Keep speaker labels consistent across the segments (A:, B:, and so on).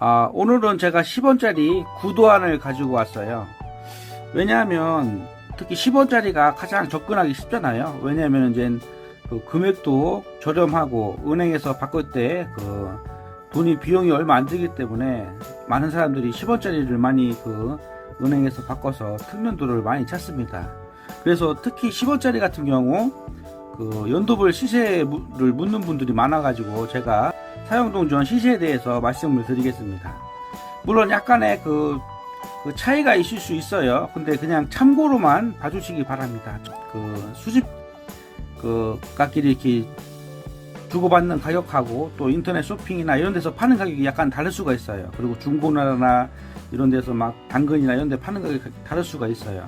A: 오늘은 제가 10원짜리 구도안을 가지고 왔어요. 왜냐하면 특히 10원짜리가 가장 접근하기 쉽잖아요. 왜냐하면 이제 그 금액도 저렴하고 은행에서 바꿀 때 그 돈이 비용이 얼마 안 들기 때문에 많은 사람들이 10원짜리를 많이 그 은행에서 바꿔서 특면도를 많이 찾습니다. 그래서 특히 10원짜리 같은 경우 그 연도별 시세를 묻는 분들이 많아가지고 제가 사용동전 시세에 대해서 말씀을 드리겠습니다. 물론 약간의 그 차이가 있을 수 있어요. 근데 그냥 참고로만 봐주시기 바랍니다. 그 수집 값끼리 이렇게 주고받는 가격하고 또 인터넷 쇼핑이나 이런 데서 파는 가격이 약간 다를 수가 있어요. 그리고 중고나라나 이런 데서 막 당근이나 이런 데 파는 가격이 다를 수가 있어요.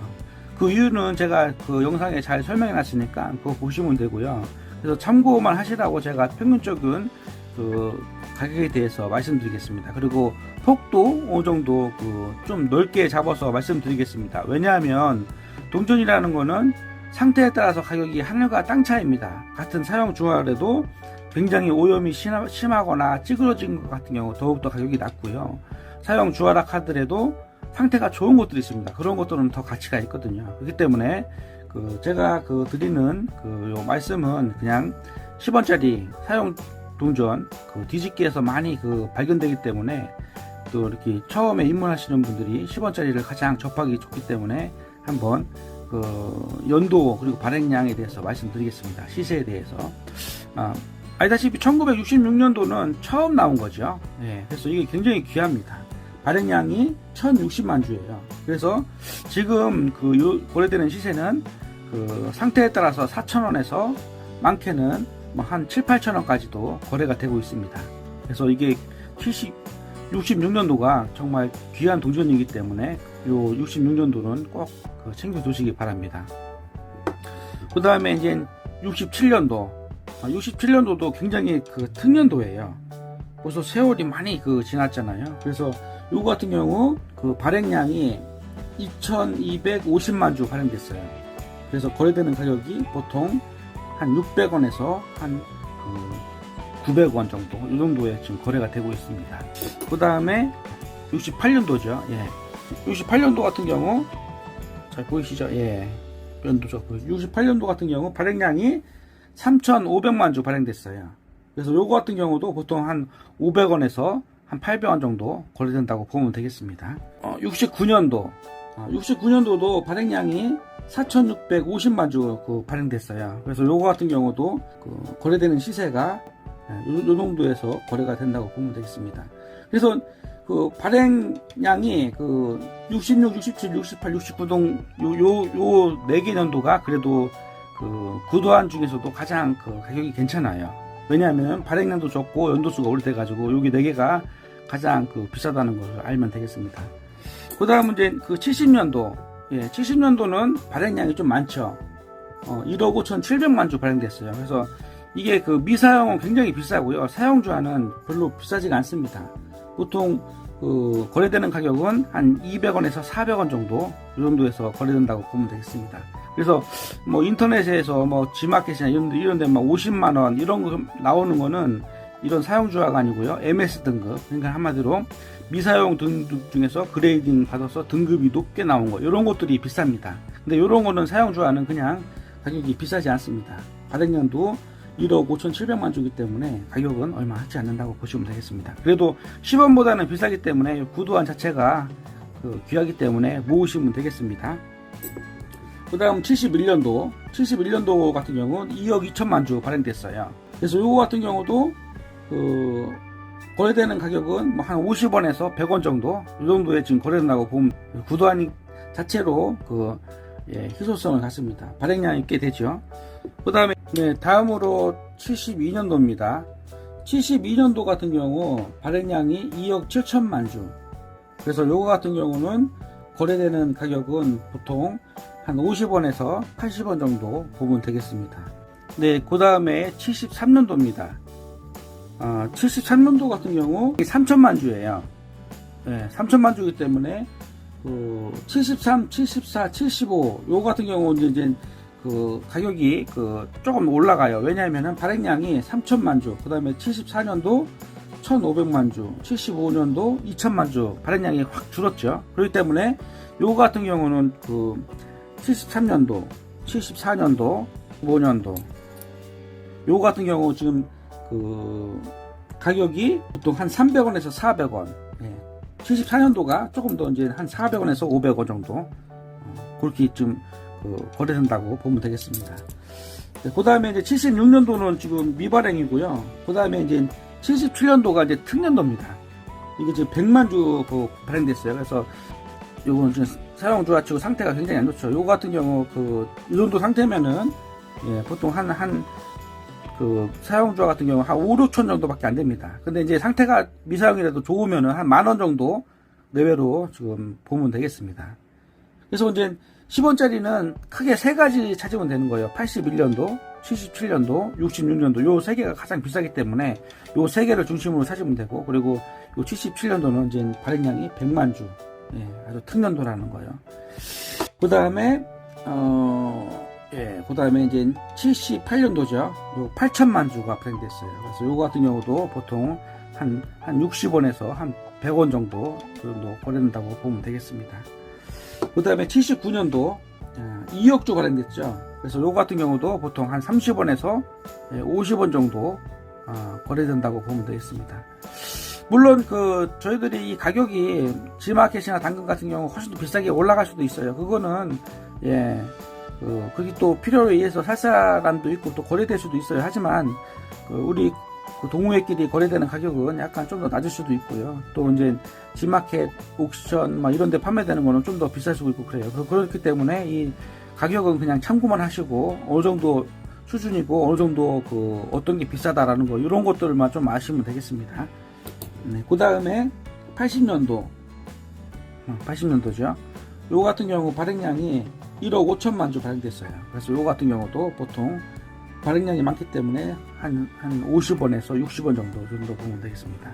A: 그 이유는 제가 그 영상에 잘 설명해 놨으니까 그거 보시면 되고요. 그래서 참고만 하시라고 제가 평균적인 그 가격에 대해서 말씀드리겠습니다. 그리고 폭도 어느 정도 그 좀 넓게 잡아서 말씀드리겠습니다. 왜냐하면 동전이라는 거는 상태에 따라서 가격이 하늘과 땅 차이입니다. 같은 사용 중하라도 굉장히 오염이 심하거나 찌그러진 것 같은 경우 더욱더 가격이 낮고요. 사용 주하라 카드라도 상태가 좋은 것들이 있습니다. 그런 것들은 더 가치가 있거든요. 그렇기 때문에 제가 드리는 요 말씀은 그냥 10원짜리 사용 동전 뒤집기에서 많이 발견되기 때문에 또 이렇게 처음에 입문하시는 분들이 10원짜리를 가장 접하기 좋기 때문에 한번 연도 그리고 발행량에 대해서 말씀드리겠습니다. 시세에 대해서. 알다시피 1966년도는 처음 나온 거죠. 네, 그래서 이게 굉장히 귀합니다. 발행량이 1060만 주예요. 그래서 지금 거래되는 시세는 상태에 따라서 4,000원에서 많게는 한 7, 8,000원까지도 거래가 되고 있습니다. 그래서 이게 66년도가 정말 귀한 동전이기 때문에 요 66년도는 꼭 챙겨 두시기 바랍니다. 그 다음에 이제 67년도도 굉장히 특년도예요. 벌써 세월이 많이 지났잖아요. 그래서 요거 같은 경우 발행량이 2250만 주 발행됐어요. 그래서 거래되는 가격이 보통 한 600원에서 한 900원 정도 이 정도에 지금 거래가 되고 있습니다. 그 다음에 68년도죠. 예. 68년도 같은 경우 잘 보이시죠? 예. 연도죠. 68년도 같은 경우 발행량이 3,500만 주 발행됐어요. 그래서 요거 같은 경우도 보통 한 500원에서 한 800원 정도 거래된다고 보면 되겠습니다. 69년도도 발행량이 4,650만 주 발행됐어요. 그래서 요거 같은 경우도 거래되는 시세가 요 정도에서 거래가 된다고 보면 되겠습니다. 그래서 발행량이 66, 67, 68, 69동 요 4개 년도가 그래도 구도안 중에서도 가장 가격이 괜찮아요. 왜냐하면 발행량도 적고 연도수가 오래돼가지고 여기 4개가 가장 비싸다는 것을 알면 되겠습니다. 그 다음은 이제 70년도. 예, 70년도는 발행량이 좀 많죠. 1억 5,700만 주 발행됐어요. 그래서 이게 미사용은 굉장히 비싸고요. 사용주하는 별로 비싸지가 않습니다. 보통 거래되는 가격은 한 200원에서 400원 정도 이 정도에서 거래된다고 보면 되겠습니다. 그래서 인터넷에서 지마켓이나 이런 데 50만원 이런 거 나오는 거는 이런 사용주화가 아니고요. MS 등급. 그러니까 한마디로 미사용 등급 중에서 그레이딩 받아서 등급이 높게 나온 거 이런 것들이 비쌉니다. 근데 이런 거는 사용주화는 그냥 가격이 비싸지 않습니다. 발행량도 1억 5,700만 주기 때문에 가격은 얼마 하지 않는다고 보시면 되겠습니다. 그래도 10원보다는 비싸기 때문에 구도안 자체가 귀하기 때문에 모으시면 되겠습니다. 그 다음 71년도 같은 경우는 2억 2천만 주 발행됐어요. 그래서 요거 같은 경우도 거래되는 가격은 한 50원에서 100원 정도 이 정도에 지금 거래된다고 보면 구도안 자체로 희소성을 갖습니다. 발행량이 꽤 되죠. 그 다음에 다음으로 72년도입니다. 72년도 같은 경우 발행량이 2억 7천만 주. 그래서 요거 같은 경우는 거래되는 가격은 보통 한 50원에서 80원 정도 보면 되겠습니다. 네, 그 다음에 73년도입니다. 73년도 같은 경우 3천만 주예요. 네, 3천만 주이기 때문에 73, 74, 75 요거 같은 경우는 이제 가격이 조금 올라가요. 왜냐하면 발행량이 3천만 주, 그 다음에 74년도 1500만 주, 75년도 2000만 주 발행량이 확 줄었죠. 그렇기 때문에 요거 같은 경우는 그 73년도, 74년도, 5년도 요거 같은 경우 지금 그 가격이 보통 한 300원에서 400원. 74년도가 조금 더 이제 한 400원에서 500원 정도 그렇게 좀 거래된다고 보면 되겠습니다. 그 다음에 이제 76년도는 지금 미발행이고요. 그 다음에 이제 77년도가 이제 특년도입니다. 이게 지금 100만 주 발행됐어요. 그래서 요거는 지금 사용주와 치고 상태가 굉장히 안 좋죠. 요거 같은 경우 이 정도 상태면은 보통 그 사용주와 같은 경우 한 5, 6천 정도밖에 안 됩니다. 근데 이제 상태가 미사용이라도 좋으면은 한 10,000원 정도 내외로 지금 보면 되겠습니다. 그래서 이제 10원짜리는 크게 세 가지 찾으면 되는 거예요. 81년도, 77년도, 66년도 요 세 개가 가장 비싸기 때문에 요 세 개를 중심으로 찾으면 되고, 그리고 요 77년도는 이제 발행량이 100만 주, 아주 특년도라는 거예요. 그 다음에 그 다음에 이제 78년도죠. 요 8천만 주가 발행됐어요. 그래서 요거 같은 경우도 보통 한 60원에서 한 100원 정도 거래된다고 보면 되겠습니다. 그 다음에 79년도 2억 주 발행됐죠. 그래서 요거 같은 경우도 보통 한 30원에서 50원 정도 거래된다고 보면 되겠습니다. 물론 저희들이 이 가격이 G마켓이나 당근 같은 경우 훨씬 더 비싸게 올라갈 수도 있어요. 그거는 그게 또 필요에 의해서 살 사람도 있고 또 거래될 수도 있어요. 하지만 우리 동호회끼리 거래되는 가격은 약간 좀 더 낮을 수도 있고요. 또 이제 G마켓, 옥션 막 이런 데 판매되는 거는 좀 더 비쌀 수도 있고 그래요. 그렇기 때문에 이 가격은 그냥 참고만 하시고 어느 정도 수준이고 어느 정도 어떤 게 비싸다라는 거 이런 것들만 좀 아시면 되겠습니다. 그 다음에 80년도죠. 요거 같은 경우 발행량이 1억 5천만 주 발행됐어요. 그래서 요거 같은 경우도 보통 발행량이 많기 때문에 한 50원에서 60원 정도 보면 되겠습니다.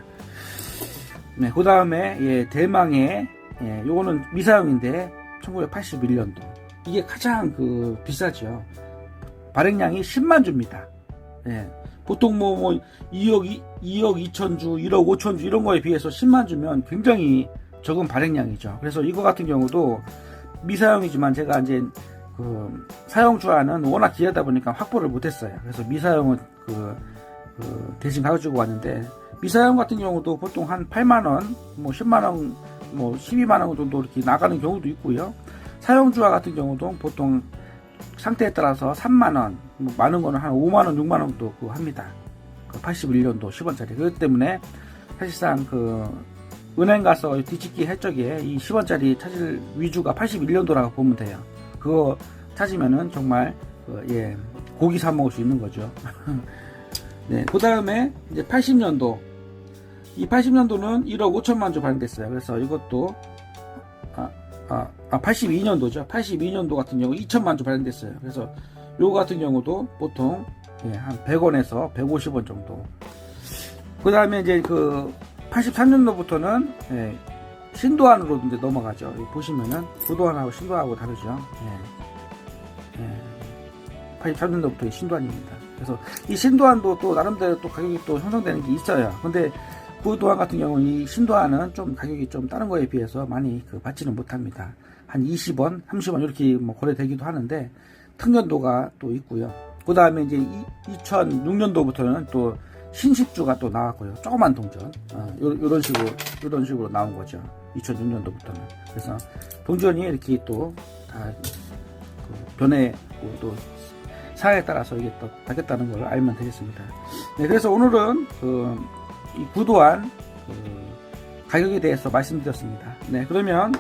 A: 그 다음에 대망의 요거는 미사용인데 1981년도 이게 가장 비싸죠. 발행량이 10만 주입니다. 보통 2억 2천 주, 1억 5천 주 이런 거에 비해서 10만 주면 굉장히 적은 발행량이죠. 그래서 이거 같은 경우도 미사용이지만 제가 이제 사용 주화는 워낙 귀하다 보니까 확보를 못했어요. 그래서 미사용은 대신 가지고 왔는데 미사용 같은 경우도 보통 한 8만 원, 10만 원, 12만 원 정도 이렇게 나가는 경우도 있고요. 사용 주화 같은 경우도 보통 상태에 따라서 3만 원, 많은 거는 한 5만 원, 6만 원도 합니다. 81년도 10원짜리. 그렇기 때문에 사실상 은행 가서 뒤집기 할 적에 이 10원짜리 찾을 위주가 81년도라고 보면 돼요. 그거 찾으면은 정말 고기 사 먹을 수 있는 거죠. 그 다음에 이제 80년도 이 80년도는 1억 5천만 주 발행됐어요. 그래서 이것도 82년도죠. 82년도 같은 경우 2천만 주 발행됐어요. 그래서 요거 같은 경우도 보통 한 100원에서 150원 정도. 그 다음에 이제 83년도부터는 신도안으로 이제 넘어가죠. 보시면은 구도안하고 신도안하고 다르죠. 83년도부터 신도안입니다. 그래서 이 신도안도 또 나름대로 또 가격이 또 형성되는 게 있어요. 근데 구도안 같은 경우 이 신도안은 좀 가격이 좀 다른 거에 비해서 많이 받지는 못합니다. 한 20원, 30원 이렇게 거래되기도 하는데 특년도가 또 있고요. 그 다음에 이제 2006년도부터는 또 신식주가 또 나왔고요. 조그만 동전, 이런 식으로 나온 거죠. 2006년도부터는. 그래서 동전이 이렇게 또 다 변해고 또 사에 따라서 이게 또 바뀌었다는 걸 알면 되겠습니다. 그래서 오늘은 이 구도안 가격에 대해서 말씀드렸습니다. 그러면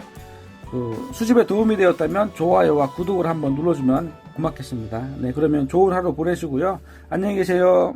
A: 수집에 도움이 되었다면 좋아요와 구독을 한번 눌러주면 고맙겠습니다. 그러면 좋은 하루 보내시고요. 안녕히 계세요.